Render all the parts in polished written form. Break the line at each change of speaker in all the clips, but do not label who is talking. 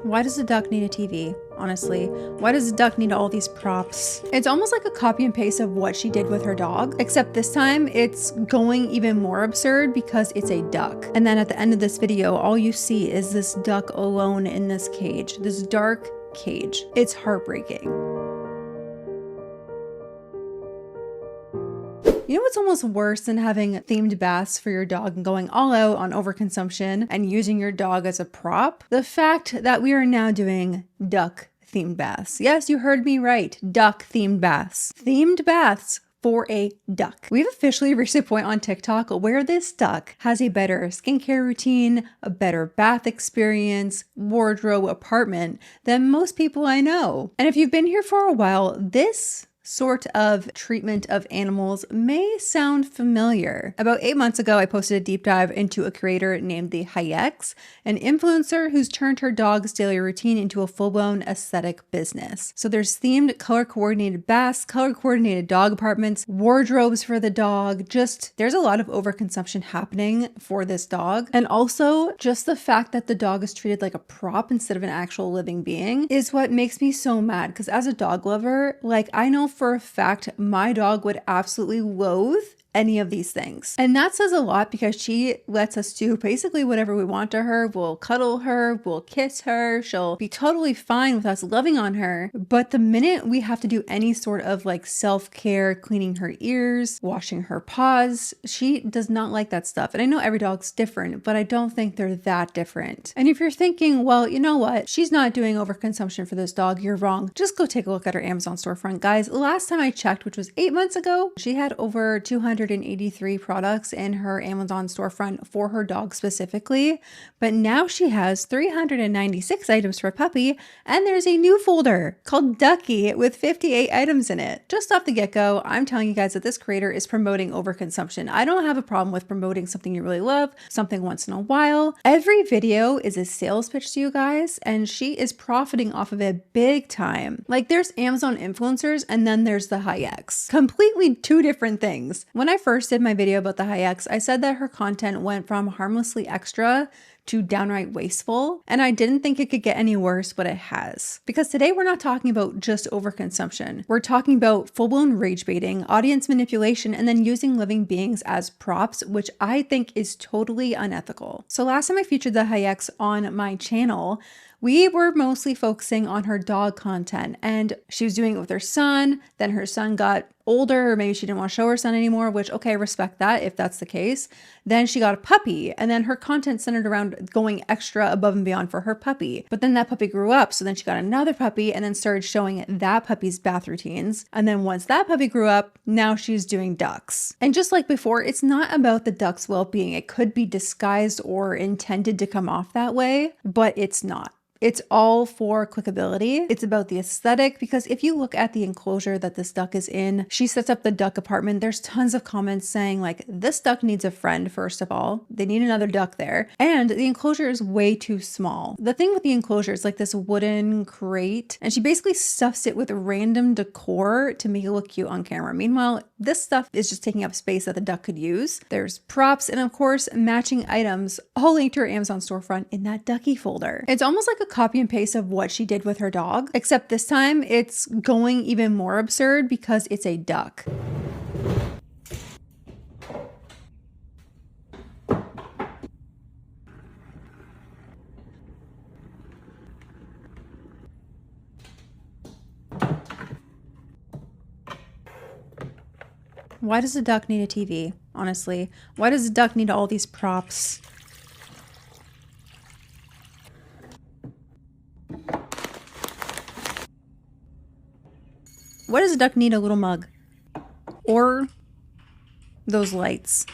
Why does a duck need a TV? Honestly, why does a duck need all these props? It's almost like a copy and paste of what she did with her dog, except this time it's going even more absurd because it's a duck. And then at the end of this video, all you see is this duck alone in this cage, this dark cage. It's heartbreaking. You know what's almost worse than having themed baths for your dog and going all out on overconsumption and using your dog as a prop? The fact that we are now doing duck themed baths. Yes, you heard me right. Duck themed baths. Themed baths for a duck. We've officially reached a point on TikTok where this duck has a better skincare routine, a better bath experience, wardrobe, apartment than most people I know. And if you've been here for a while, this sort of treatment of animals may sound familiar. About 8 months ago, I posted a deep dive into a creator named the Harass, an influencer who's turned her dog's daily routine into a full-blown aesthetic business. So there's themed color-coordinated baths, color-coordinated dog apartments, wardrobes for the dog. Just there's a lot of overconsumption happening for this dog. And also just the fact that the dog is treated like a prop instead of an actual living being is what makes me so mad. Because as a dog lover, like I know for a fact my dog would absolutely loathe any of these things. And that says a lot because she lets us do basically whatever we want to her. We'll cuddle her, we'll kiss her, she'll be totally fine with us loving on her. But the minute we have to do any sort of like self-care, cleaning her ears, washing her paws, she does not like that stuff. And I know every dog's different, but I don't think they're that different. And if you're thinking, well, you know what? She's not doing overconsumption for this dog, you're wrong. Just go take a look at her Amazon storefront. Guys, last time I checked, which was 8 months ago, she had over 283 products in her Amazon storefront for her dog specifically, but now she has 396 items for a puppy, and there's a new folder called Ducky with 58 items in it. Just off the get-go, I'm telling you guys that this creator is promoting overconsumption. I don't have a problem with promoting something you really love, something once in a while. Every video is a sales pitch to you guys, and she is profiting off of it big time. Like there's Amazon influencers, and then there's the Harass. Completely two different things. When I first did my video about the Harass, I said that her content went from harmlessly extra to downright wasteful, and I didn't think it could get any worse, but it has. Because today we're not talking about just overconsumption. We're talking about full-blown rage baiting, audience manipulation, and then using living beings as props, which I think is totally unethical. So last time I featured the Harass on my channel, we were mostly focusing on her dog content, and she was doing it with her son. Then her son got older, or maybe she didn't want to show her son anymore, which, okay, I respect that if that's the case. Then she got a puppy, and then her content centered around going extra above and beyond for her puppy. But then that puppy grew up, so then she got another puppy and then started showing that puppy's bath routines. And then once that puppy grew up, now she's doing ducks. And just like before, it's not about the duck's well-being. It could be disguised or intended to come off that way, but it's not. It's all for clickability. It's about the aesthetic, because if you look at the enclosure that this duck is in, she sets up the duck apartment. There's tons of comments saying like, this duck needs a friend, first of all. They need another duck there. And the enclosure is way too small. The thing with the enclosure is like this wooden crate, and she basically stuffs it with random decor to make it look cute on camera. Meanwhile, this stuff is just taking up space that the duck could use. There's props and of course matching items, all linked to her Amazon storefront in that Ducky folder. It's almost like a copy and paste of what she did with her dog, except this time it's going even more absurd because it's a duck. Why does a duck need a TV? Honestly, why does a duck need all these props? Why does a duck need a little mug? Or those lights?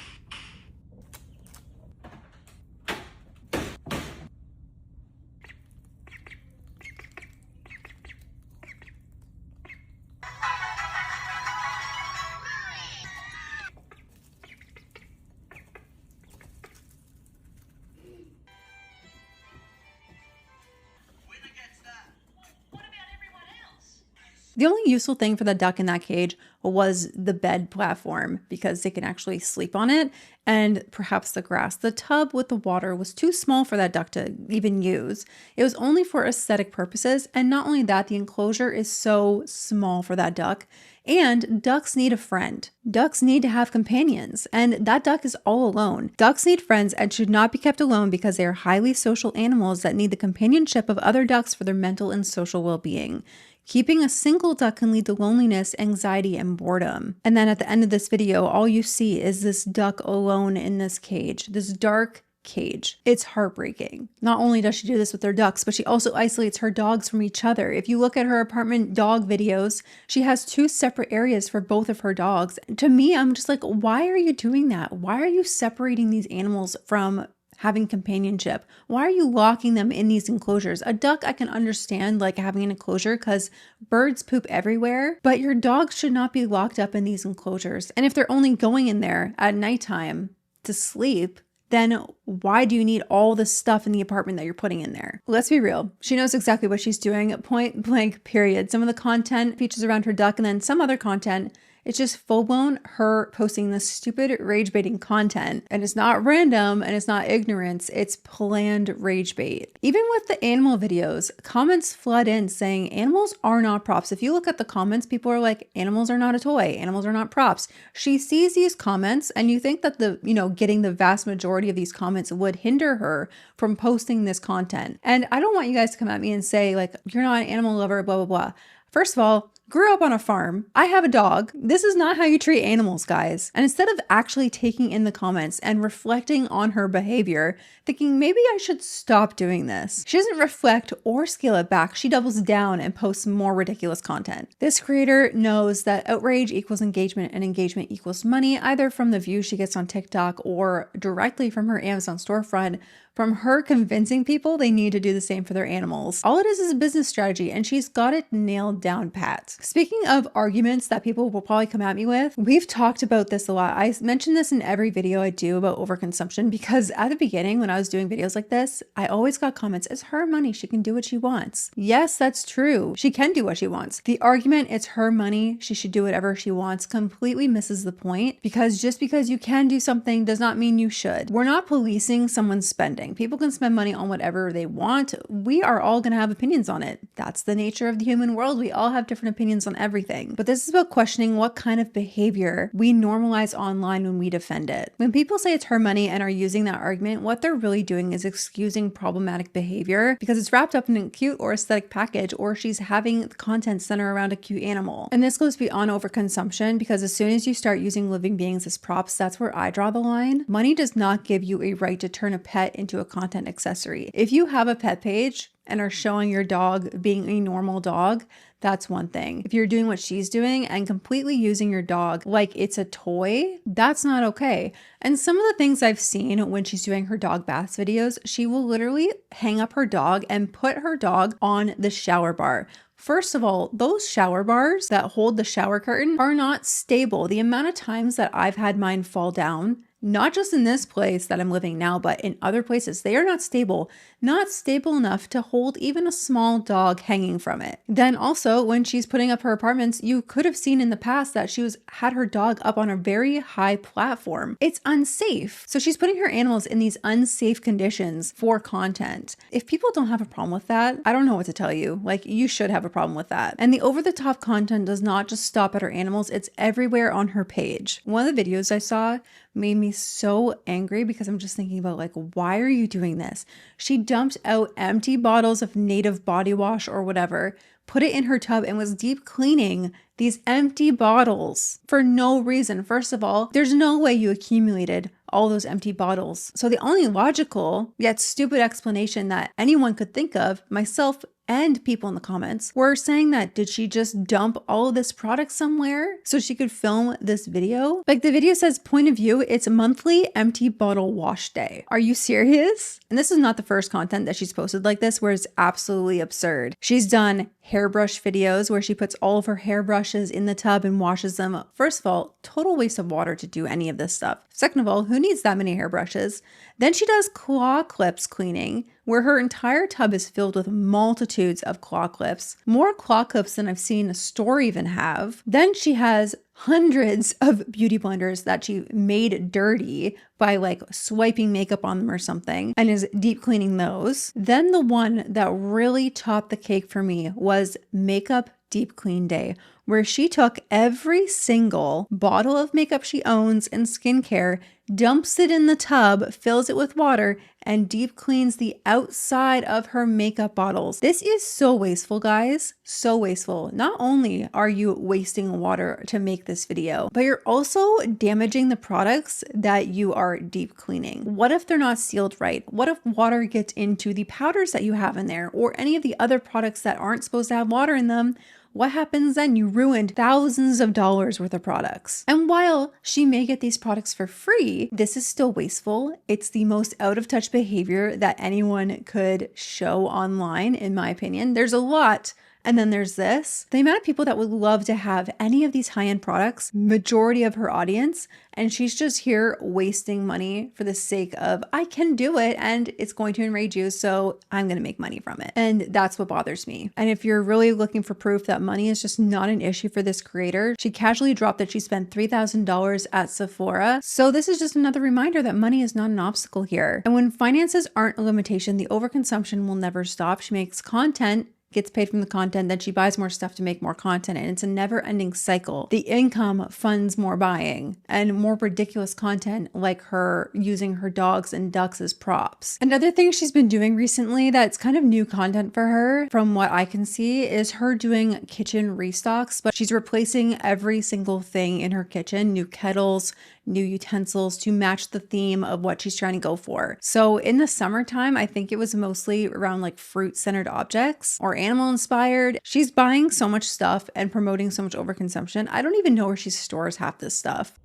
The only useful thing for the duck in that cage was the bed platform because they can actually sleep on it, and perhaps the grass. The tub with the water was too small for that duck to even use. It was only for aesthetic purposes, and not only that, the enclosure is so small for that duck. And ducks need a friend. Ducks need to have companions, and that duck is all alone. Ducks need friends and should not be kept alone because they are highly social animals that need the companionship of other ducks for their mental and social well-being. Keeping a single duck can lead to loneliness, anxiety, and boredom. And then at the end of this video, all you see is this duck alone in this cage, this dark cage. It's heartbreaking. Not only does she do this with her ducks, but she also isolates her dogs from each other. If you look at her apartment dog videos, she has 2 separate areas for both of her dogs. To me, I'm just like, why are you doing that? Why are you separating these animals from having companionship? Why are you locking them in these enclosures? A duck, I can understand like having an enclosure because birds poop everywhere, but your dogs should not be locked up in these enclosures. And if they're only going in there at nighttime to sleep, then why do you need all the stuff in the apartment that you're putting in there? Let's be real. She knows exactly what she's doing, point blank, period. Some of the content features around her duck, and then some other content, it's just full-blown her posting this stupid rage baiting content. And it's not random and it's not ignorance, it's planned rage bait. Even with the animal videos, comments flood in saying animals are not props. If you look at the comments, people are like, animals are not a toy, animals are not props. She sees these comments and you think that getting the vast majority of these comments would hinder her from posting this content. And I don't want you guys to come at me and say like, you're not an animal lover, blah, blah, blah. First of all, grew up on a farm. I have a dog. This is not how you treat animals, guys. And instead of actually taking in the comments and reflecting on her behavior, thinking maybe I should stop doing this, she doesn't reflect or scale it back. She doubles down and posts more ridiculous content. This creator knows that outrage equals engagement and engagement equals money, either from the views she gets on TikTok or directly from her Amazon storefront, from her convincing people they need to do the same for their animals. All it is a business strategy, and she's got it nailed down pat. Speaking of arguments that people will probably come at me with, we've talked about this a lot. I mention this in every video I do about overconsumption because at the beginning, when I was doing videos like this, I always got comments, it's her money, she can do what she wants. Yes, that's true. She can do what she wants. The argument, it's her money, she should do whatever she wants, completely misses the point, because just because you can do something does not mean you should. We're not policing someone's spending. People can spend money on whatever they want. We are all going to have opinions on it. That's the nature of the human world. We all have different opinions on everything. But this is about questioning what kind of behavior we normalize online when we defend it. When people say it's her money and are using that argument, what they're really doing is excusing problematic behavior because it's wrapped up in a cute or aesthetic package, or she's having content center around a cute animal. And this goes beyond overconsumption, because as soon as you start using living beings as props, that's where I draw the line. Money does not give you a right to turn a pet into a content accessory. If you have a pet page and are showing your dog being a normal dog, that's one thing. If you're doing what she's doing and completely using your dog like it's a toy, that's not okay. And some of the things I've seen when she's doing her dog baths videos, she will literally hang up her dog and put her dog on the shower bar. First of all, those shower bars that hold the shower curtain are not stable. The amount of times that I've had mine fall down, not just in this place that I'm living now, but in other places, they are not stable enough to hold even a small dog hanging from it. Then also, when she's putting up her apartments, you could have seen in the past that she had her dog up on a very high platform. It's unsafe. So she's putting her animals in these unsafe conditions for content. If people don't have a problem with that, I don't know what to tell you. Like, you should have a problem with that. And the over-the-top content does not just stop at her animals, it's everywhere on her page. One of the videos I saw made me so angry because I'm just thinking about, like, why are you doing this? She dumped out empty bottles of native body wash or whatever, put it in her tub, and was deep cleaning these empty bottles for no reason. First of all, there's no way you accumulated all those empty bottles. So the only logical yet stupid explanation that anyone could think of, myself and people in the comments, were saying that, did she just dump all of this product somewhere so she could film this video? Like, the video says, point of view, it's monthly empty bottle wash day. Are you serious? And this is not the first content that she's posted like this where it's absolutely absurd. She's done hairbrush videos where she puts all of her hairbrushes in the tub and washes them. First of all, total waste of water to do any of this stuff. Second of all, who needs that many hairbrushes? Then she does claw clips cleaning, where her entire tub is filled with multitudes of claw clips, more claw clips than I've seen a store even have. Then she has hundreds of beauty blenders that she made dirty by like swiping makeup on them or something and is deep cleaning those. Then the one that really topped the cake for me was makeup deep clean day, where she took every single bottle of makeup she owns and skincare, dumps it in the tub, fills it with water, and deep cleans the outside of her makeup bottles. This is so wasteful, guys. So wasteful. Not only are you wasting water to make this video, but you're also damaging the products that you are deep cleaning. What if they're not sealed right? What if water gets into the powders that you have in there or any of the other products that aren't supposed to have water in them? What happens then? You ruined thousands of dollars worth of products. And while she may get these products for free, this is still wasteful. It's the most out of touch behavior that anyone could show online, in my opinion. There's a lot. And then there's this. The amount of people that would love to have any of these high-end products, majority of her audience, and she's just here wasting money for the sake of, I can do it and it's going to enrage you, so I'm going to make money from it. And that's what bothers me. And if you're really looking for proof that money is just not an issue for this creator, she casually dropped that she spent $3,000 at Sephora. So this is just another reminder that money is not an obstacle here. And when finances aren't a limitation, the overconsumption will never stop. She makes content, gets paid from the content, then she buys more stuff to make more content, and it's a never-ending cycle. The income funds more buying and more ridiculous content like her using her dogs and ducks as props. Another thing she's been doing recently that's kind of new content for her, from what I can see, is her doing kitchen restocks, but she's replacing every single thing in her kitchen, new kettles, new utensils to match the theme of what she's trying to go for. So in the summertime, I think it was mostly around like fruit-centered objects or animal-inspired. She's buying so much stuff and promoting so much overconsumption. I don't even know where she stores half this stuff.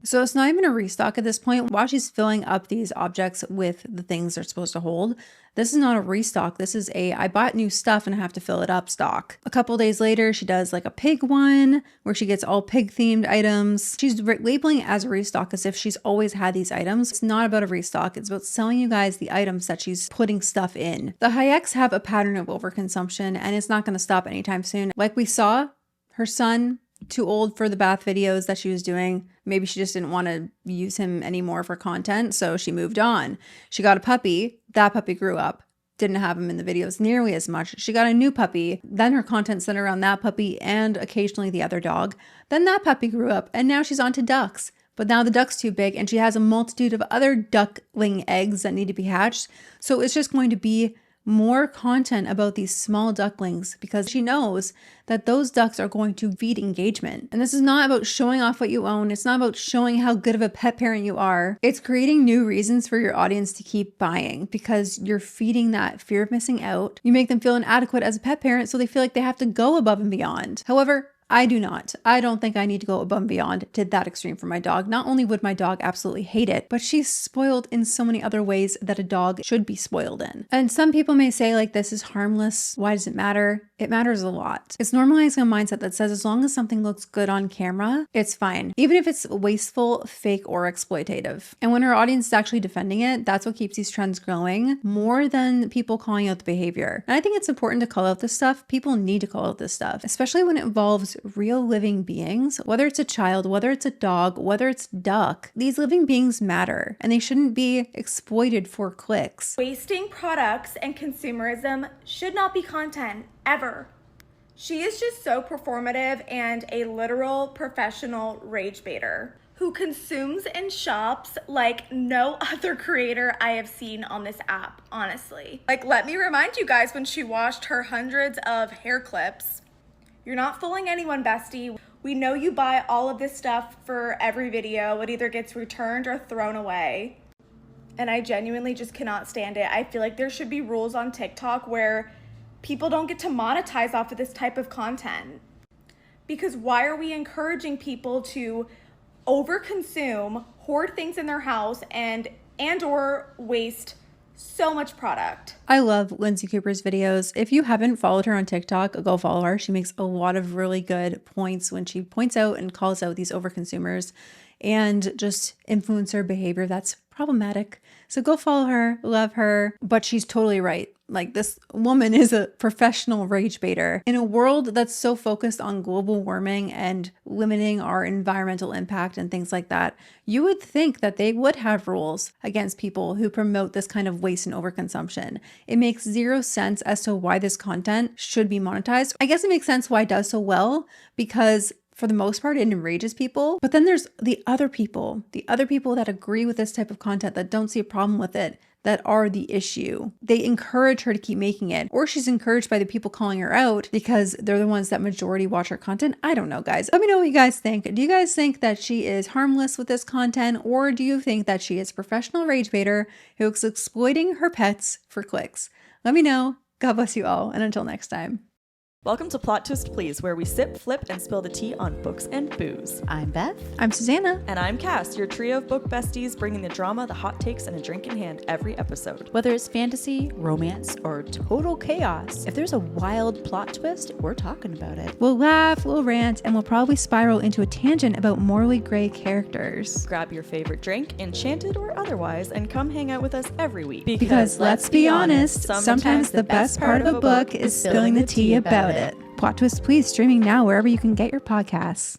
So it's not even a restock at this point. While she's filling up these objects with the things they're supposed to hold, this is not a restock. This is a, I bought new stuff and I have to fill it up stock. A couple days later, she does like a pig one where she gets all pig themed items. She's labeling it as a restock as if she's always had these items. It's not about a restock. It's about selling you guys the items that she's putting stuff in. The Hayeks have a pattern of overconsumption and it's not going to stop anytime soon. Like we saw, her son, too old for the bath videos that she was doing. Maybe she just didn't want to use him anymore for content, so she moved on. She got a puppy. That puppy grew up. Didn't have him in the videos nearly as much. She got a new puppy. Then her content centered around that puppy and occasionally the other dog. Then that puppy grew up and now she's on to ducks. But now the duck's too big and she has a multitude of other duckling eggs that need to be hatched. So it's just going to be more content about these small ducklings because she knows that those ducks are going to feed engagement. And this is not about showing off what you own. It's not about showing how good of a pet parent you are. It's creating new reasons for your audience to keep buying because you're feeding that fear of missing out. You make them feel inadequate as a pet parent, so they feel like they have to go above and beyond. However, I do not. I don't think I need to go above and beyond to that extreme for my dog. Not only would my dog absolutely hate it, but she's spoiled in so many other ways that a dog should be spoiled in. And some people may say like, this is harmless. Why does it matter? it matters a lot. It's normalizing a mindset that says as long as something looks good on camera, it's fine, even if it's wasteful, fake, or exploitative. And when our audience is actually defending it, that's what keeps these trends going more than people calling out the behavior. And I think it's important to call out this stuff. People need to call out this stuff, especially when it involves real living beings, whether it's a child, whether it's a dog, whether it's duck. These living beings matter, and they shouldn't be exploited for clicks.
Wasting products and consumerism should not be content, ever. She is just so performative and a literal professional rage baiter who consumes and shops like no other creator I have seen on this app, honestly. Like, let me remind you guys, when she washed her hundreds of hair clips, you're not fooling anyone, bestie. We know you buy all of this stuff for every video. It either gets returned or thrown away. And I genuinely just cannot stand it. I feel like there should be rules on TikTok where people don't get to monetize off of this type of content. Because why are we encouraging people to overconsume, hoard things in their house, and or waste so much product?
I love Lindsay Cooper's videos. If you haven't followed her on TikTok, go follow her. She makes a lot of really good points when she points out and calls out these overconsumers and just influencer behavior that's problematic. So go follow her, love her, but she's totally right. Like, this woman is a professional rage baiter. In a world that's so focused on global warming and limiting our environmental impact and things like that, you would think that they would have rules against people who promote this kind of waste and overconsumption. It makes zero sense as to why this content should be monetized. I guess it makes sense why it does so well, because for the most part, it enrages people. But then there's the other people that agree with this type of content, that don't see a problem with it, that are the issue. They encourage her to keep making it, or she's encouraged by the people calling her out because they're the ones that majority watch her content. I don't know, guys. Let me know what you guys think. Do you guys think that she is harmless with this content, or do you think that she is a professional rage baiter who is exploiting her pets for clicks? Let me know. God bless you all, and until next time.
Welcome to Plot Twist Please, where we sip, flip, and spill the tea on books and booze.
I'm Beth.
I'm Susannah.
And I'm Cass, your trio of book besties, bringing the drama, the hot takes, and a drink in hand every episode.
Whether it's fantasy, romance, or total chaos, if there's a wild plot twist, we're talking about it.
We'll laugh, we'll rant, and we'll probably spiral into a tangent about morally gray characters.
Grab your favorite drink, enchanted or otherwise, and come hang out with us every week.
Because let's be honest, sometimes the best part of a book is spilling the tea about it. Plot Twist Please, streaming now wherever you can get your podcasts.